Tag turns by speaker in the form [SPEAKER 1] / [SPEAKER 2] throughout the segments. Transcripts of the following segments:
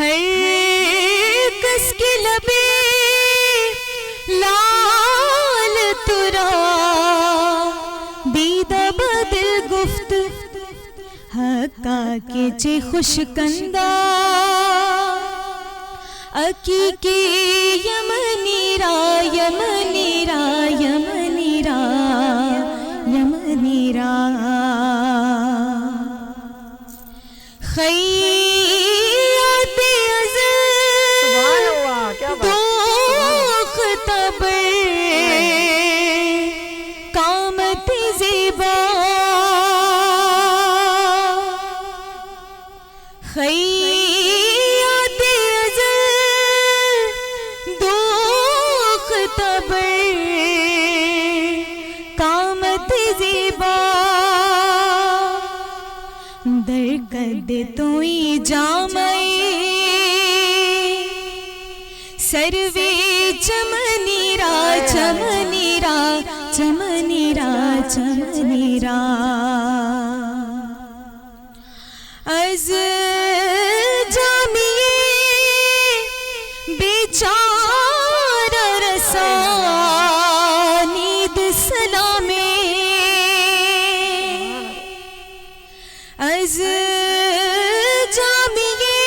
[SPEAKER 1] ہر کس کی لبے لال ترا بیدہ بدل گفت حقا کے چے خوش کندہ اکی کی یمنی را یمنی را یمنی را یمنی را خیات ازل
[SPEAKER 2] سبحان اللہ، کیا بات.
[SPEAKER 1] دوخ تبر قامت زیبا خیات ازل دوخ تبر قامت زیبا در قد توئی جامعی سروے چمنی را چمنی را چمنی را چمنی را از جامیے بیچار رسانید سلامے از جامیے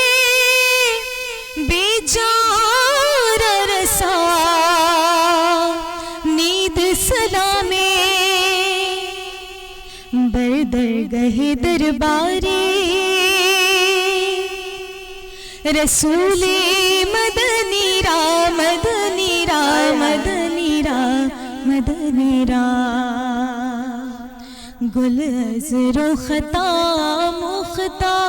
[SPEAKER 1] بیچار رسانید سلامے بردرگہ دربارے رسول مدنی را مدنی را مدنی را مدنی را گل ازر و خطا مختا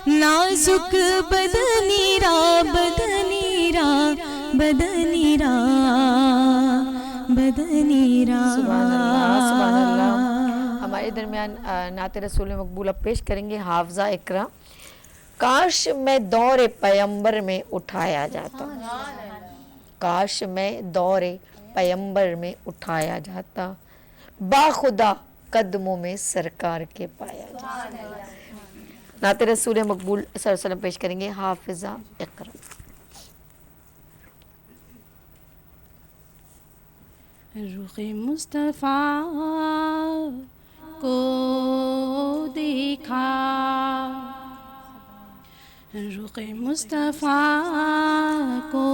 [SPEAKER 1] نازک بدنی را بدنی را بدنی را بدنی را.
[SPEAKER 2] سبحان اللہ، سبحان اللہ. ہمارے درمیان نعت رسول مقبول اب پیش کریں گے حافظہ اقرا. کاش میں دور پیمبر میں اٹھایا جاتا، کاش میں دور پیمبر میں اٹھایا جاتا، باخدا قدموں میں سرکار کے پایا جاتا. نعت رسول مقبول صلی اللہ علیہ وسلم پیش کریں گے حافظہ اقرا.
[SPEAKER 3] رخ مصطفیٰ کو دیکھا، رخ مصطفیٰ کو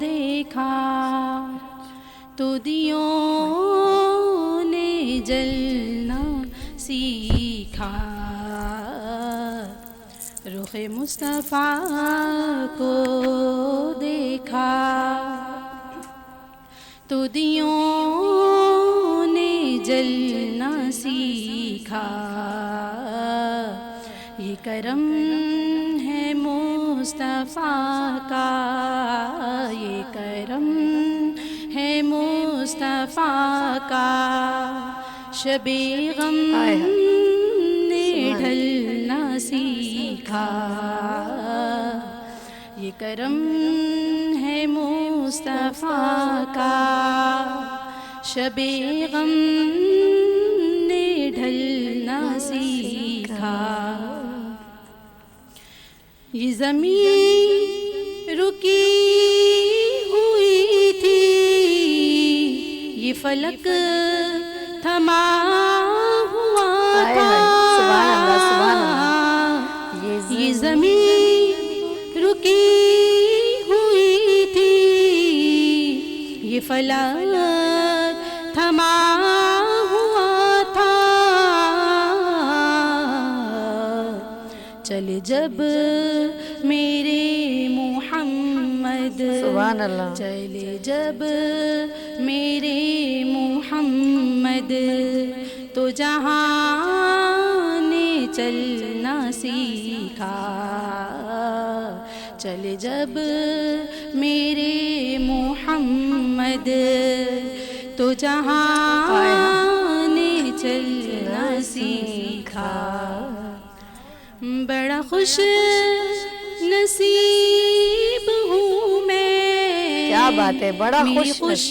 [SPEAKER 3] دیکھا تو دیوں نے جلنا سیکھا. رخ مصطفیٰ کو دیکھا تو دیوں نے جلنا سیکھا. یہ کرم ہے مصطفیٰ کا، یہ کرم ہے مصطفیٰ کا. شب غم نے ڈھلنا سیکھا، یہ کرم ہے مصطفیٰ کا. شب غم نے ڈھلنا سیکھا. یہ زمین رکی ہوئی تھی، یہ فلک تھما ہوا تھا.
[SPEAKER 2] سبحان اللہ، سبحان اللہ.
[SPEAKER 3] یہ زمین رکی ہوئی تھی، یہ فلک تھما ہوا تھا. چلے جب میرے محمد،
[SPEAKER 2] سبحان اللہ.
[SPEAKER 3] چلے جب میرے محمد تو جہاں نے چلنا سیکھا. چلے جب میرے محمد تو جہاں نے چلنا سیکھا. بڑا خوش نصیب ہوں میں،
[SPEAKER 2] کیا بات ہے، بڑا
[SPEAKER 3] میری خوش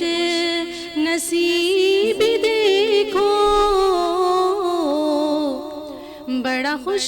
[SPEAKER 3] نصیب دیکھو. بڑا خوش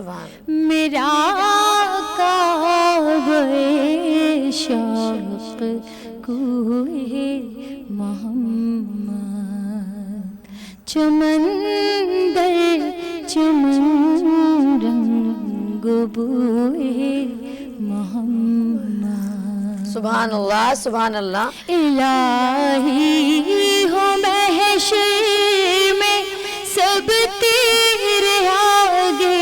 [SPEAKER 2] سبحان
[SPEAKER 4] میرا کعبہ شوق کوئے محمد، چمن در چمن رنگ بوئے محمد،
[SPEAKER 2] سبحان اللہ سبحان اللہ.
[SPEAKER 4] الہی ہو محشر میں سب تیرے آگے،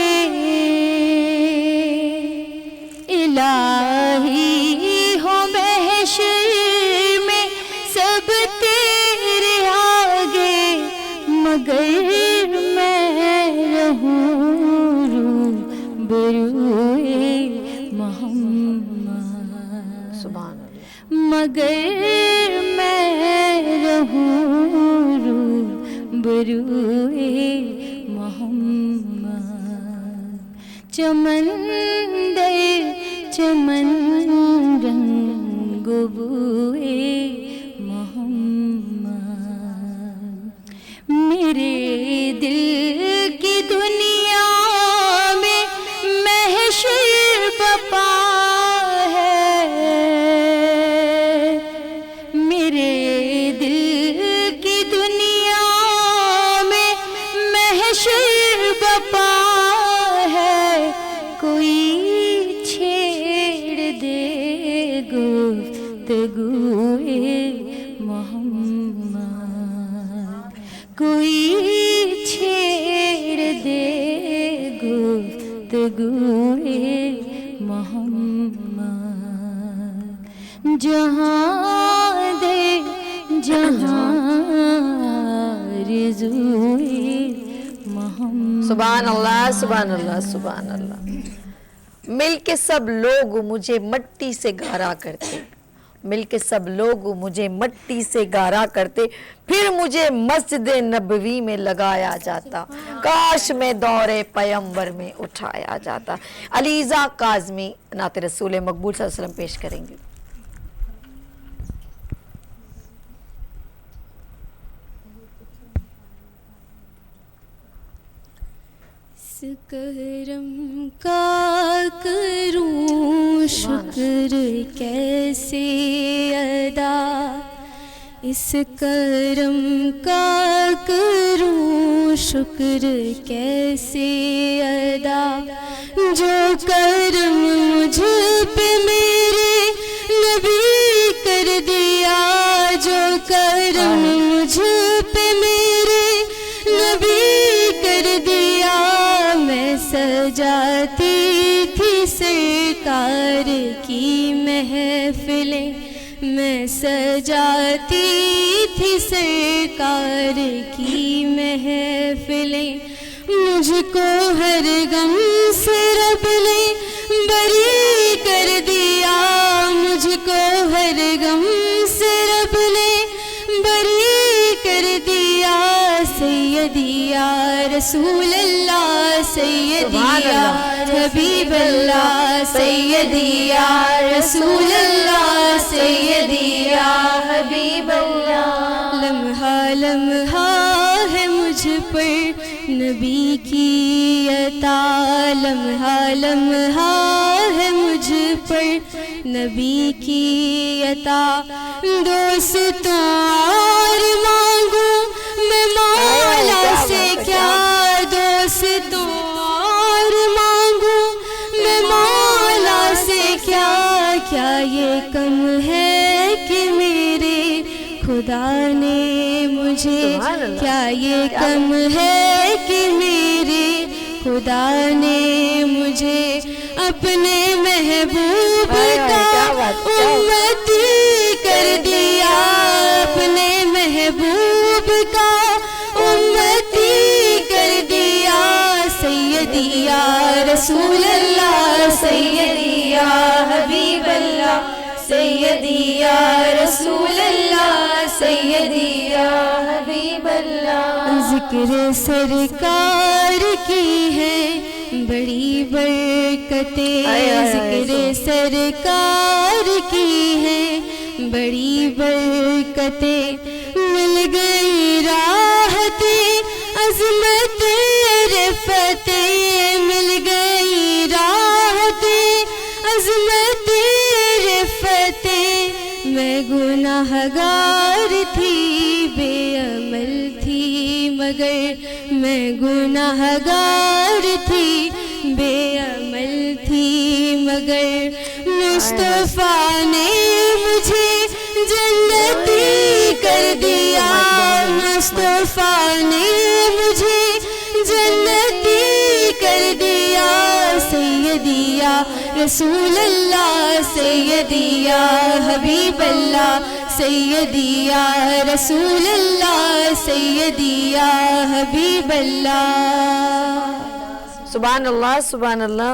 [SPEAKER 4] الہی ہو محشر میں سب تیرے آگے، مگر میں رہوں روبروئے محمد،
[SPEAKER 2] سبحان اللہ.
[SPEAKER 4] مگر میں رہوں روبروئے محمد، چمن در چمن رنگ بوئے محمد، میرے دل کی دنیا میں محشر بپا ہے، میرے دل کی دنیا میں محشر بپا ہے، کوئی چھیڑ دے گفتگوئے محمد، کوئی چھیڑ دے گفتگوئے محمد، جہاں دے جہاں رضوئے محمد.
[SPEAKER 2] سبحان اللہ سبحان اللہ سبحان اللہ. مل کے سب لوگ مجھے مٹی سے گارا کرتے، مل کے سب لوگ مجھے مٹی سے گارا کرتے، پھر مجھے مسجد نبوی میں لگایا جاتا، کاش میں دور پیمبر میں اٹھایا جاتا. علیزہ کاظمی نعت رسول مقبول صلی اللہ علیہ وسلم پیش کریں گے.
[SPEAKER 3] اس کرم کا کروں شکر کیسے ادا، اس کرم کا کروں شکر کیسے ادا، جو کرم مجھ پہ میرے نبی کر دیا، جو کرم مجھ پہ میرے نبی کر دیا، میں سجاتی تھی سرکار کی محفلیں، میں سجاتی تھی سرکار کی محفلیں، مجھ کو ہر غم سے رب نے بری کر دیا، مجھ کو ہر غم سے رب نے بری کر دیا، سیدی یا رسول اللہ، سیدی یا حبیب اللہ، سیدی یا رسول اللہ، سیدی یا حبیب اللہ. لمحہ لمحہ ہے مجھ پر نبی کی عطا، لمحہ لمحہ ہے مجھ پر نبی کی عطا، دوستوں اور مانگوں میں مولا سے کیا، دوستوں اور مانگوں میں مولا سے کیا، کیا یہ کم ہے کہ میرے خدا نے مجھے، کیا یہ کم ہے کہ میرے خدا نے مجھے اپنے محبوب کا امتی کر دیا، اپنے محبوب کا امتی کر دیا، سیدی یا رسول اللہ، سیدی یا حبیب اللہ، سیدی یا رسول اللہ، سیدی یا حبیب اللہ. ذکر سرکار کی ہے بڑی برکتیں، ذکر سرکار کی ہے بڑی برکتیں، مل گئی راحت عظمت رفتیں، مل گئی عظمت رفعت میں گناہ گار تھی، بے عمل تھی مگر میں گناہ گار تھی، بے عمل تھی مگر مصطفیٰ نے مجھے جنتی کر دیا، مصطفیٰ نے مجھے جنتی کر دیا، سیدی یا رسول اللہ، سیدی یا حبیب اللہ، سیدی یا رسول اللہ، سیدی یا حبیب اللہ۔
[SPEAKER 2] سبحان اللہ سبحان اللہ۔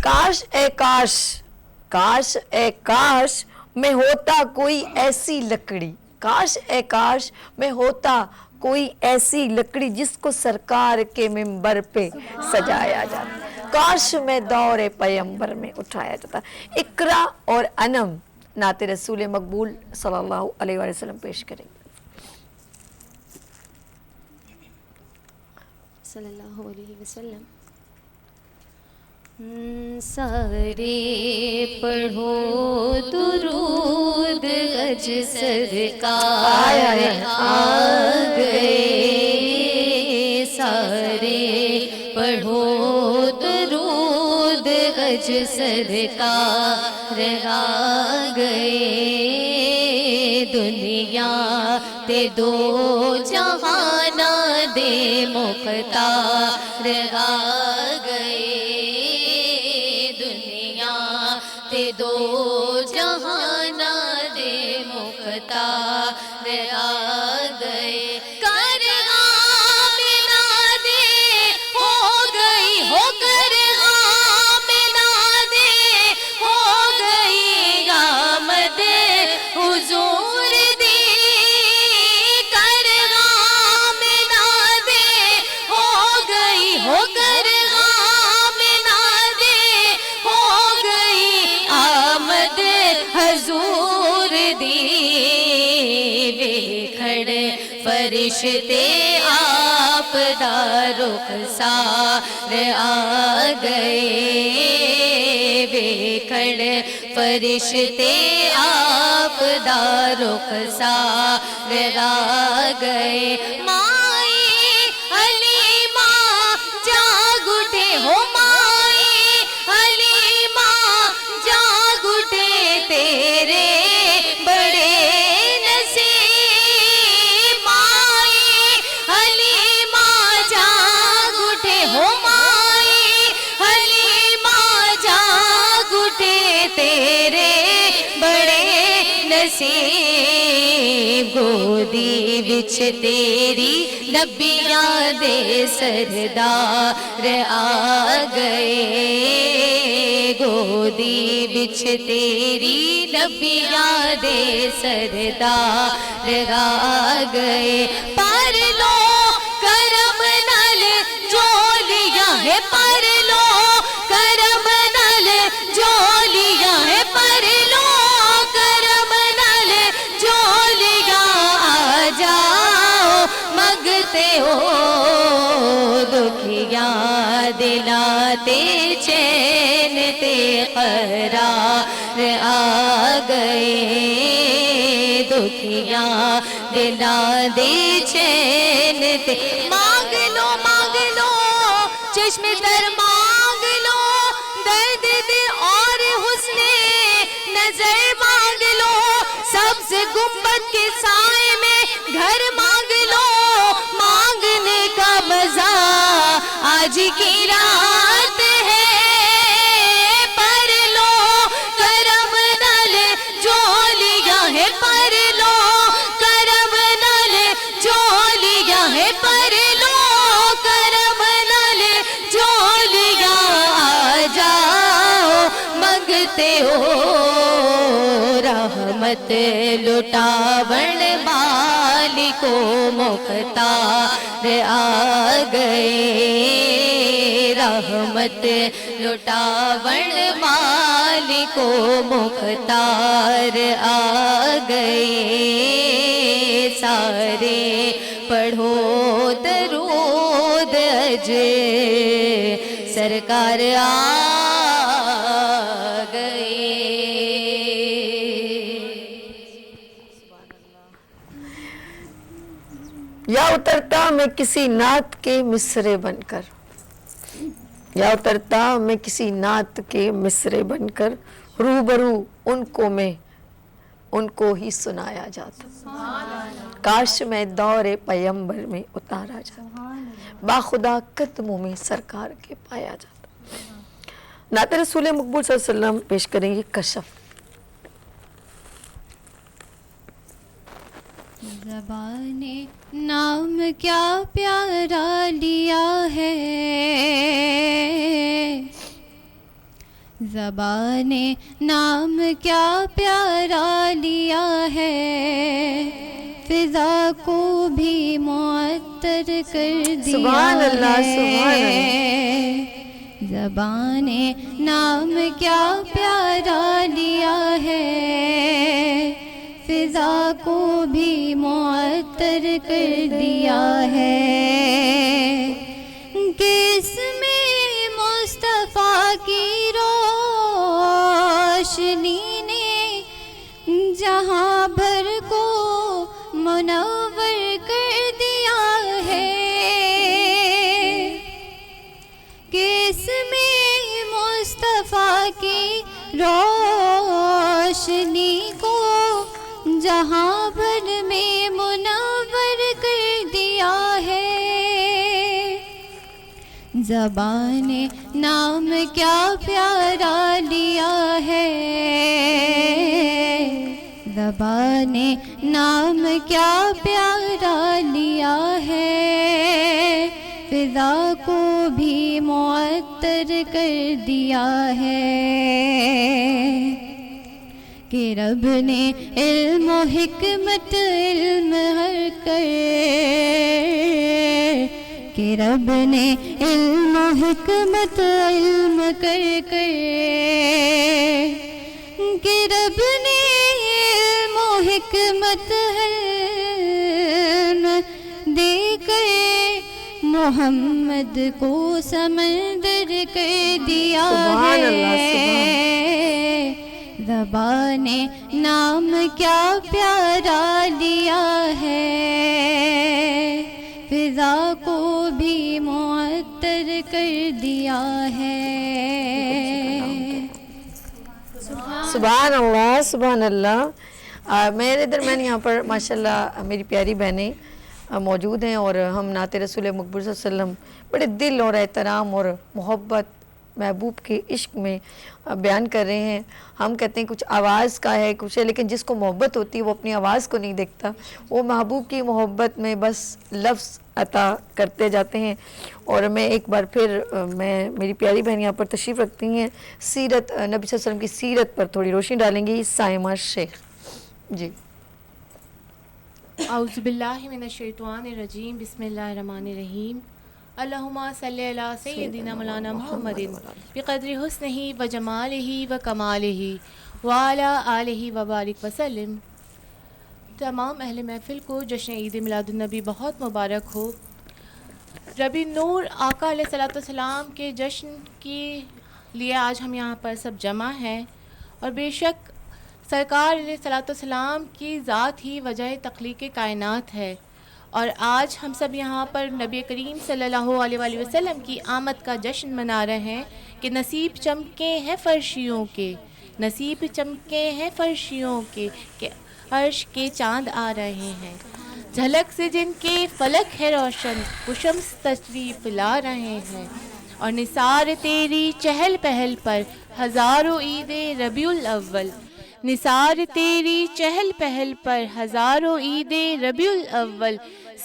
[SPEAKER 2] کاش اے کاش، کاش اے کاش میں ہوتا کوئی ایسی لکڑی، کاش اے کاش میں ہوتا کوئی ایسی لکڑی جس کو سرکار کے منبر پہ سجایا جاتا، کاش میں دور پیمبر میں اٹھایا جاتا۔ اقرا اور انم نعت رسول مقبول صلی اللہ علیہ وآلہ وسلم پیش کریں گے۔
[SPEAKER 3] صلی اللہ علیہ وسلم۔ سارے پڑھو درود گج سرکار آ گئے، سارے پڑھو درود گج سرکار آ گئے، دنیا تے دو جہانا دے مختار آ گئے، تے دو جہانا دے مختار آ گئے، کر آمنہ دے ہو گئی، ہو کر آمنہ دے ہو گئی آمد حضور دی، کر آمنہ دے ہو گئی، ہو کر حضور دی، ویکھڑ فرشتے آپ دا رخسار آ گئے، ویکھڑ فرشتے آپ دا رخسار آ گئے، مائی حلیمہ جاگ اٹھے ہو، مائی حلیمہ جاگ اٹھے تیرے بڑے نصیب، مائی حلیمہ جاگ اٹھے ہو، مائی حلیمہ جاگ اٹھے تیرے بڑے نصیب، گودی وچ تیری نبیاں دے سردار آ گئے، گودی وچ تیری نبیاں دے سردار آ گئے، پر لو کرم نال جولیاں ہے، پر لو کرم نال جولیاں ہے، پر لو کرم نال جولیاں، آ جاؤ مگتے ہو دکھیاں دلاں تے چین تے قرار آ گئے، دکھیاں دلاں دے چین تے، مانگ لو چشم تر مانگ لو، درد دے اور حسن نظر مانگ لو، سبز گنبد کے سائے میں گھر مانگ لو، مانگنے کا مزہ آج کی رات ہے، پر لو کرم نال جولیاں ہے، پر لو کرم نال جولیاں ہے، پر لو کرم نال جولیاں، آ جاؤ منگتے ہو رحمت لٹاون مالکو مختار آ گئے، رحمت لٹاون مالکو مختار آ گئے، سارے پڑھو درود اج سرکار آ گئے۔
[SPEAKER 2] یا اترتا میں کسی نعت کے مصرے بن کر، یا اترتا میں کسی نعت کے مصرے بن کر، روبرو ان کو میں ان کو ہی سنایا جاتا، کاش میں دور پیمبر میں اتارا جاتا، باخدا قدموں میں سرکار کے پایا جاتا۔ نعت رسول مقبول صلی اللہ علیہ وسلم پیش کریں گے کشف۔
[SPEAKER 3] زبان نام کیا پیارا لیا ہے، زبان نام کیا پیارا لیا ہے، فضا کو بھی معطر کر دیا
[SPEAKER 2] سبحان اللہ، سبحان
[SPEAKER 3] ہے، زبان نام کیا پیارا لیا ہے، فضا کو بھی معطر کر دیا ہے، کس میں مصطفیٰ کی روشنی نے جہاں بھر کو منور کر دیا ہے، کس میں مصطفیٰ کی روشنی کو جہاں بھر میں منور کر دیا ہے، زبان نام کیا پیارا لیا ہے، زبان نام کیا پیارا لیا ہے، فضا کو بھی معطر کر دیا ہے، کہ رب نے علم و حکمت علم ہر کر، کہ رب نے علم و حکمت علم کر کر، کہ رب نے علم و حکمت علم دے کر محمد کو سمندر کر دیا
[SPEAKER 2] سبحان اللہ،
[SPEAKER 3] ہے، زبان نام کیا پیارا لیا ہے، فضا کو بھی معطر کر دیا ہے۔
[SPEAKER 2] سبحان اللہ، سبحان اللہ۔ میرے درمیان یہاں پر ماشاءاللہ میری پیاری بہنیں موجود ہیں، اور ہم نعت رسول مقبول صلی اللہ علیہ وسلم بڑے دل اور احترام اور محبت محبوب کے عشق میں بیان کر رہے ہیں۔ ہم کہتے ہیں کچھ آواز کا ہے، کچھ ہے، لیکن جس کو محبت ہوتی ہے وہ اپنی آواز کو نہیں دیکھتا، وہ محبوب کی محبت میں بس لفظ عطا کرتے جاتے ہیں۔ اور میں ایک بار پھر میری پیاری بہن یہاں پر تشریف رکھتی ہیں، سیرت نبی صلی اللہ علیہ وسلم کی سیرت پر تھوڑی روشنی ڈالیں گی سائمہ شیخ جی۔
[SPEAKER 5] اعوذ باللہ من الشیطان الرجیم، بسم اللہ الرحمن الرحیم، اللہم صلی علی سیدنا مولانا محمد بقدر حسنہ و جمالہ و کمالہ وعلی آلہ وبارک وسلم۔ تمام اہل محفل کو جشن عید میلاد النبی بہت مبارک ہو۔ ربیع نور آقا علیہ الصلوۃ والسلام کے جشن کے لیے آج ہم یہاں پر سب جمع ہیں، اور بے شک سرکار علیہ الصلوۃ والسلام کی ذات ہی وجہ تخلیق کائنات ہے، اور آج ہم سب یہاں پر نبی کریم صلی اللہ علیہ وآلہ وسلم کی آمد کا جشن منا رہے ہیں کہ نصیب چمکے ہیں فرشیوں کے، نصیب چمکے ہیں فرشیوں کے، کہ عرش کے چاند آ رہے ہیں، جھلک سے جن کے فلک ہے روشن، وہ شمس تشریف لا رہے ہیں، اور نثار تیری چہل پہل پر ہزاروں عید ربیع الاول، نثار تیری چہل پہل پر ہزاروں عید ربیع الاول،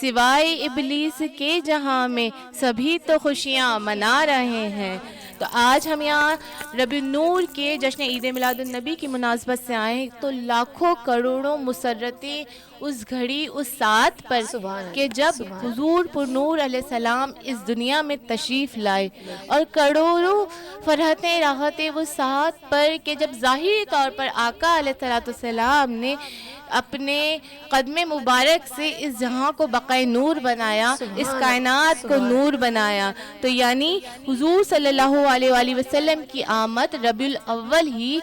[SPEAKER 5] سوائے ابلیس کے جہاں میں سبھی تو خوشیاں منا رہے ہیں۔ تو آج ہم یہاں ربیع نور کے جشن عید میلاد النبی کی مناسبت سے آئے، تو لاکھوں کروڑوں مسرتیں اس گھڑی اس ساتھ پر کہ جب حضور پر نور علیہ السلام اس دنیا میں تشریف لائے، اور کروڑوں فرحتیں راحتیں وہ ساتھ پر کہ جب ظاہری طور پر آقا علیہ السلام نے اپنے قدم مبارک سے اس جہاں کو بقائے نور بنایا، اس کائنات کو نور بنایا، تو یعنی حضور صلی اللہ علیہ وآلہ وسلم کی آمد ربیع الاول ہی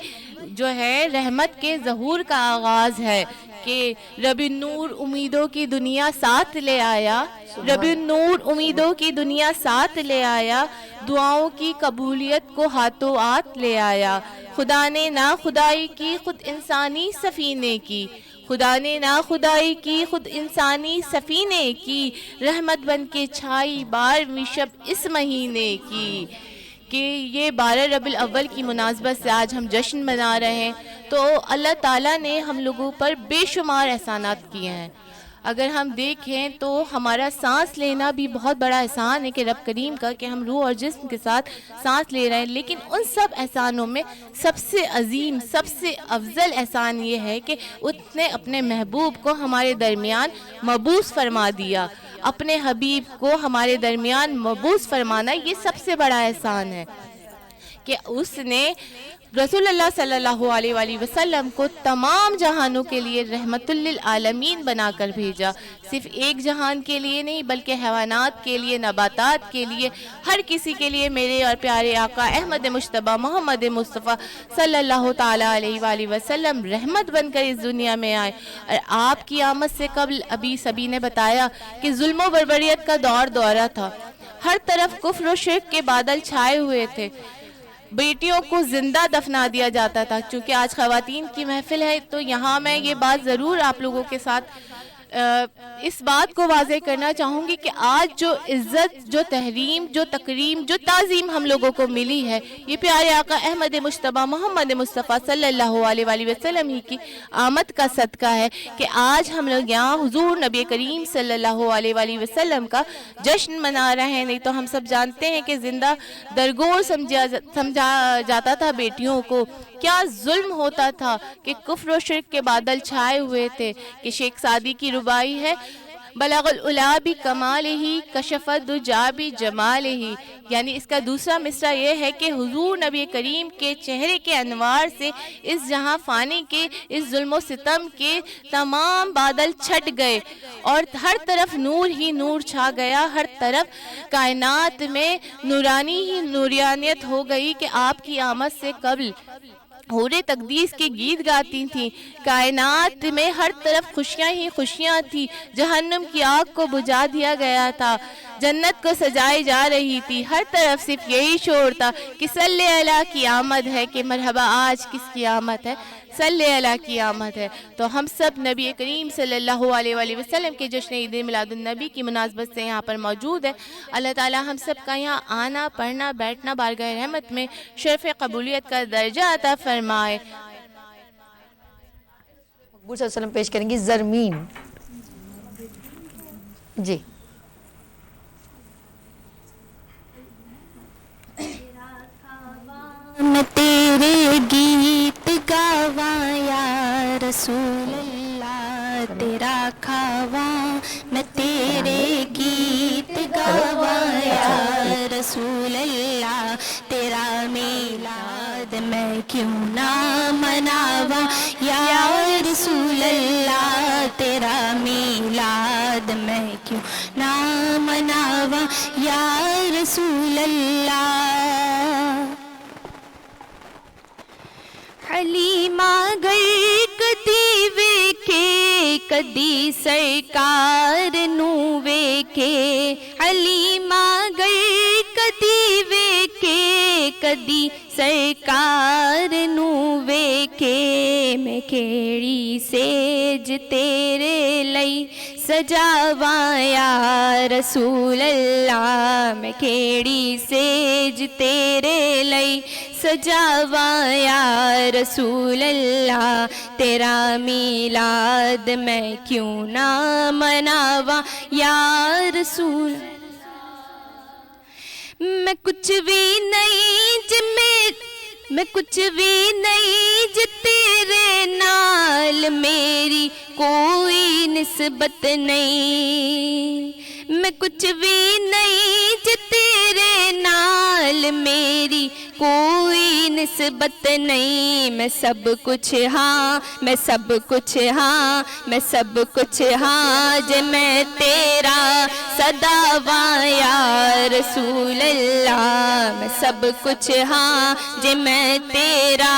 [SPEAKER 5] جو ہے رحمت کے ظہور کا آغاز ہے، کہ رب النور امیدوں کی دنیا ساتھ لے آیا، رب النور امیدوں کی دنیا ساتھ لے آیا، دعاؤں کی قبولیت کو ہاتھوں ہاتھ لے آیا، خدا نے نا خدائی کی خود انسانی سفینے کی، خدا نے نا خدائی کی خود انسانی سفینے کی، رحمت بن کے چھائی 12ویں شب اس مہینے کی۔ کہ یہ 12 ربیع الاول کی مناسبت سے آج ہم جشن منا رہے ہیں، تو اللہ تعالیٰ نے ہم لوگوں پر بے شمار احسانات کیے ہیں۔ اگر ہم دیکھیں تو ہمارا سانس لینا بھی بہت بڑا احسان ہے کہ رب کریم کا، کہ ہم روح اور جسم کے ساتھ سانس لے رہے ہیں، لیکن ان سب احسانوں میں سب سے عظیم، سب سے افضل احسان یہ ہے کہ اس نے اپنے محبوب کو ہمارے درمیان مبعوث فرما دیا۔ اپنے حبیب کو ہمارے درمیان مبعوث فرمانا یہ سب سے بڑا احسان ہے کہ اس نے رسول اللہ صلی اللہ علیہ وآلہ وسلم کو تمام جہانوں کے لیے رحمت للعالمین بنا کر بھیجا، صرف ایک جہان کے لیے نہیں بلکہ حیوانات کے لیے، نباتات کے لیے، ہر کسی کے لیے میرے اور پیارے آقا احمد مجتبیٰ محمد مصطفیٰ صلی اللہ تعالیٰ علیہ وآلہ وسلم رحمت بن کر اس دنیا میں آئے۔ اور آپ کی آمد سے قبل ابھی سبھی نے بتایا کہ ظلم و بربریت کا دورہ تھا، ہر طرف کفر و شرک کے بادل چھائے ہوئے تھے، بیٹیوں کو زندہ دفنا دیا جاتا تھا۔ چونکہ آج خواتین کی محفل ہے تو یہاں میں یہ بات ضرور آپ لوگوں کے ساتھ اس بات کو واضح کرنا چاہوں گی کہ آج جو عزت، جو تحریم، جو تکریم، جو تعظیم ہم لوگوں کو ملی ہے، یہ پیارے آقا احمد مجتبیٰ محمد مصطفیٰ صلی اللہ علیہ وآلہ وسلم ہی کی آمد کا صدقہ ہے کہ آج ہم لوگ یہاں حضور نبی کریم صلی اللہ علیہ وآلہ وسلم کا جشن منا رہے ہیں۔ نہیں تو ہم سب جانتے ہیں کہ زندہ درگور سمجھا جاتا تھا بیٹیوں کو، کیا ظلم ہوتا تھا، کہ کفر و شرک کے بادل چھائے ہوئے تھے۔ کہ شیخ سعدی کی ربائی ہے، بلغ العلا بکمالہ کشف الدجا بجمالہ، یعنی اس کا دوسرا مصرع یہ ہے کہ حضور نبی کریم کے چہرے کے انوار سے اس جہاں فانی کے، اس ظلم و ستم کے تمام بادل چھٹ گئے اور ہر طرف نور ہی نور چھا گیا، ہر طرف کائنات میں نورانی ہی نورانیت ہو گئی کہ آپ کی آمد سے قبل حور تقدیس کے گیت گاتی تھیں، کائنات میں ہر طرف خوشیاں ہی خوشیاں تھی، جہنم کی آگ کو بجھا دیا گیا تھا، جنت کو سجائی جا رہی تھی، ہر طرف صرف یہی شور تھا کہ صلی اللہ کی آمد ہے، کہ مرحبا آج کس کی آمد ہے، صلی اللہ کی آمد ہے۔ تو ہم سب نبی کریم صلی اللہ علیہ وآلہ وسلم کے جشن عید میلاد النبی کی مناسبت سے یہاں پر موجود ہے۔ اللہ تعالی ہم سب کا یہاں آنا، پڑھنا، بیٹھنا بارگاہ رحمت میں شرف قبولیت کا درجہ عطا فرمائے۔
[SPEAKER 2] مقبول صلی اللہ علیہ وسلم پیش کریں گی زرمین جی۔
[SPEAKER 1] میں تیرے گیت گاواں یا رسول اللہ، تیرا کھاواں میں تیرے گیت گاواں یا رسول اللہ، تیرا میلاد میں کیوں نہ مناواں یا رسول اللہ، تیرا میلاد میں کیوں نہ مناواں یا رسول اللہ۔ حلیمہ گر کدی ویکھے کدی سرکار نو ویکھے، حلیمہ گر کدی ویکھے کدی سرکار نو ویکھے، میں کیڑی سیج تیرے لئی سجاواں یا رسول اللہ، میں کیڑی سیج تیرے لئی سجاواں یا رسول اللہ، تیرا میلاد میں کیوں نہ مناواں یا رسول اللہ۔ میں کچھ بھی نہیں میں کچھ بھی نہیں جی تیرے نال میری کوئی نسبت نہیں، میں کچھ بھی نہیں جی تیرے نال میری کوئی نسبت نہیں، میں سب کچھ ہاں، میں سب کچھ ہاں، میں سب کچھ ہاں جے میں تیرا صداواں یا رسول اللہ، میں سب کچھ ہاں جے میں تیرا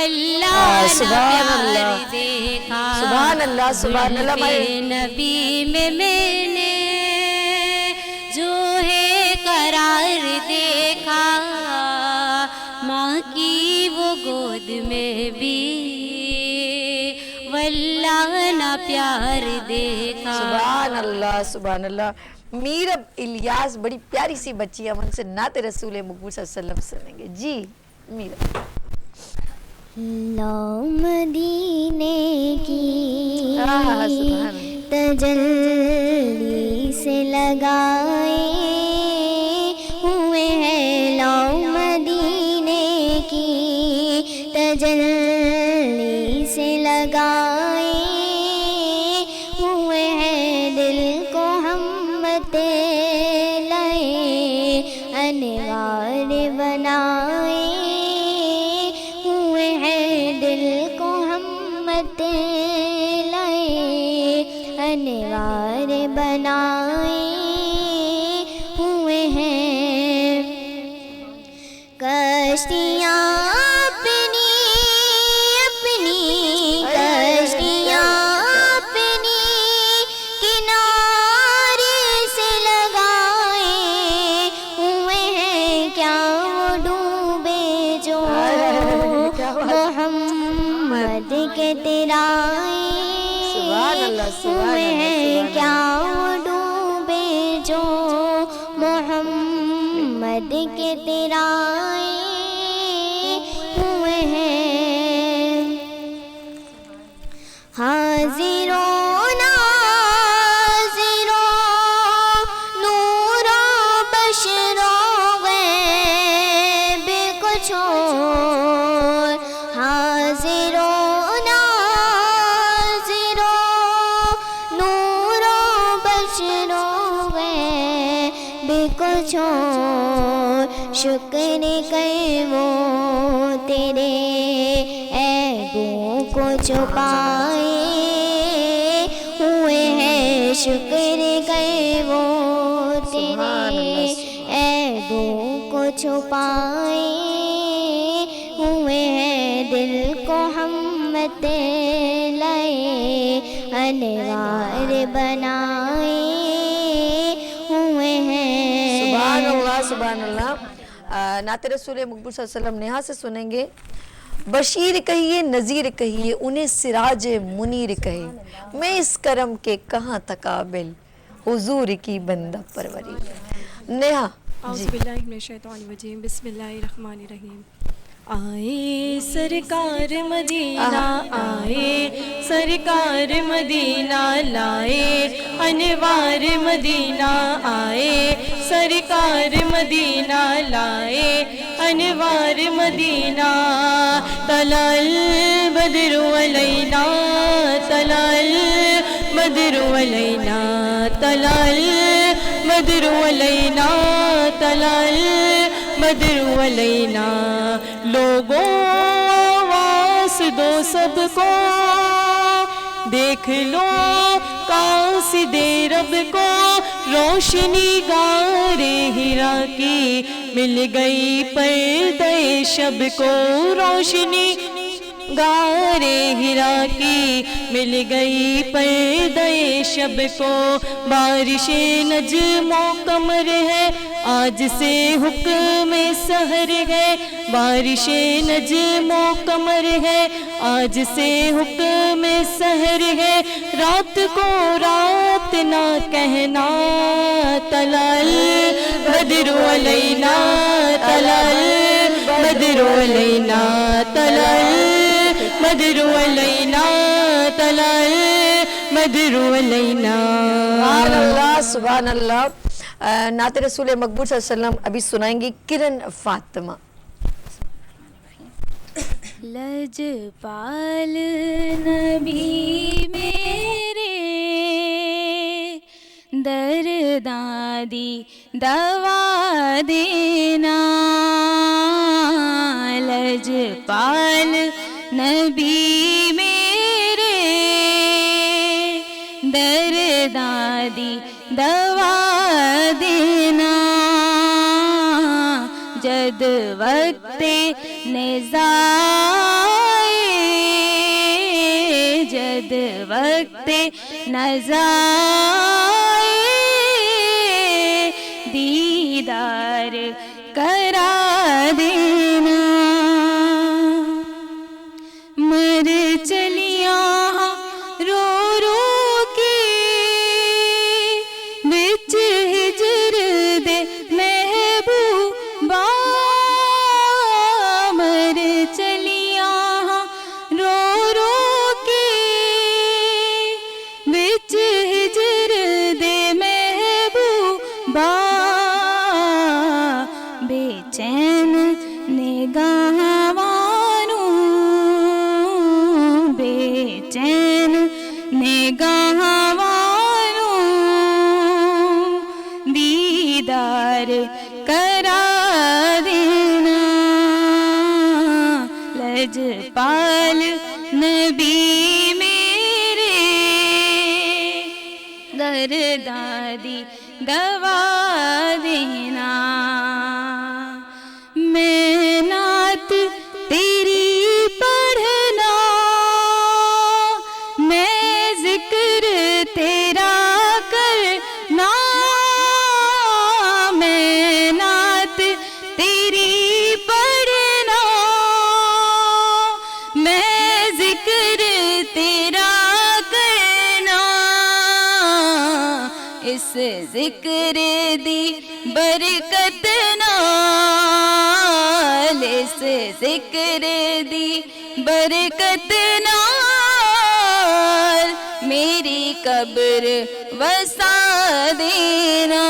[SPEAKER 4] واللہ
[SPEAKER 2] سبحان
[SPEAKER 4] نہ
[SPEAKER 2] اللہ،
[SPEAKER 4] پیار دیکھا
[SPEAKER 2] سبحان اللہ، سبحان اللہ۔
[SPEAKER 4] زلفِ نبی میں نے جو ہے قرار دیکھا، ماں کی وہ گود میں بھی واللہ نہ پیار دیکھا۔
[SPEAKER 2] سبحان اللہ، سبحان اللہ۔ میرب الیاس بڑی پیاری سی بچی ہے، ہم ان سے نعت رسول مقبول صلی اللہ علیہ وسلم سنیں گے۔ جی میرب۔
[SPEAKER 6] لو مدینے کی
[SPEAKER 2] سبحان اللہ۔
[SPEAKER 6] تجلی سے لگائے ہوئے ہیں، لو مدینے کی تجلی سے لگائے ہوئے ہیں، دل کو ہم لائے انوار بنائے ہوئے ہیں، دل کو ہم لائے انوار بنائے ہوئے ہیں، کشتیاں اپنی اپنی کشتیاں اپنی کنارے سے لگائے ہوئے ہیں، کیا وہ ڈوبے جو محمد کے ترائے
[SPEAKER 2] سبحان اللہ، سبحان
[SPEAKER 6] ہوئے
[SPEAKER 2] اللہ،
[SPEAKER 6] ہیں،
[SPEAKER 2] سبحان
[SPEAKER 6] کیا وہ ڈوبے جو محمد کے ترائے ہوئے ہیں، حاضر و ناظر و نور و بشر و غیب کو چھوڑ، حاضر و ناظر و نور و بشر و غیب کو چھوڑ، شکر کر وہ تیرے عیبوں کو چھپائے ہوئے ہیں، شکر کر وہ تیرے عیبوں کو چھپائے ہوئے ہیں، دل کو ہم لائے انوار بنائے ہوئے ہیں۔
[SPEAKER 2] سبحان اللہ، سبحان اللہ۔ نعت رسول مقبول صلی اللہ علیہ وسلم نیہا سے سنیں گے۔ بشیر کہیے نذیر کہیے انہیں سراج منیر کہے، میں اس کرم کے کہاں تقابل حضور کی بندہ پروری۔ نیہا
[SPEAKER 7] اعوذ باللہ من الشیطان الرجیم، بسم اللہ الرحمن الرحیم۔ آئے سرکار مدینہ، آئے سرکار مدینہ، لائے انوار مدینہ، آئے سرکار مدینہ، لائے انوار مدینہ، طلع البدر علینا، طلع البدر علینا، طلع البدر علینا، طلع البدر علینا، لوگوں آواز دو سب کو، دیکھ لو قاصد رب کو، روشنی غارِ ہرا کی مل گئی پردہ شب کو، روشنی غارِ ہرا کی مل گئی پردہ شب کو، بارش نجم و قمر ہے آج سے حکم سحر ہے، بارش نجم و قمر ہے آج سے حکم سحر ہے، رات کو رات نہ کہنا، طلع البدر علینا، طلع البدر علینا، طلع البدر علینا، طلع البدر علینا۔
[SPEAKER 2] سبحان اللہ، سبحان اللہ۔ نعت رسول مقبول صلی اللہ علیہ وسلم ابھی سنائیں گی کرن فاطمہ۔
[SPEAKER 4] لجپال نبی میرے، درداں دی دوا دینا، لجپال نبی میرے، درداں دی دوا دینا، جد وقت نزاع وقت نظائے دیدار کرا دینا مر چلیاں رو رو کے بچ ہجر دے محبوبا مر چلیاں رو رو کے بچ ہجر دے محبوبا بے چین نگاہوانوں بے چین نگاہوانوں دیدار کرا دینا لجپال نبی میرے دردادی گوا دینا میں نعت تیری پڑھنا میں ذکر تیرا کرنا میں نعت تیری پڑھنا میں ذکر تیرا کرنا اس ذکر دی برکت نال اس ذکر دی برکت نال میری قبر وسا دینا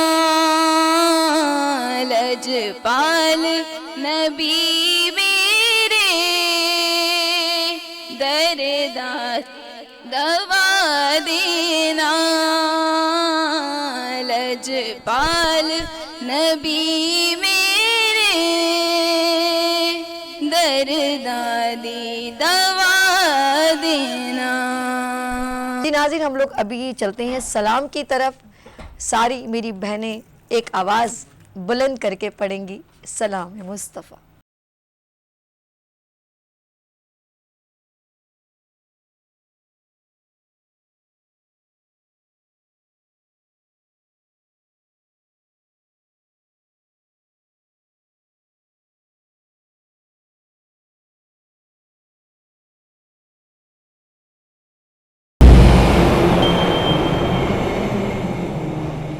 [SPEAKER 4] لجپال نبی میرے دردات دوا دینا لجپال نبی میرے دردادی دوا دینا.
[SPEAKER 2] جی ناظرین ہم لوگ ابھی چلتے ہیں سلام کی طرف. ساری میری بہنیں ایک آواز بلند کر کے پڑھیں گی سلام مصطفیٰ.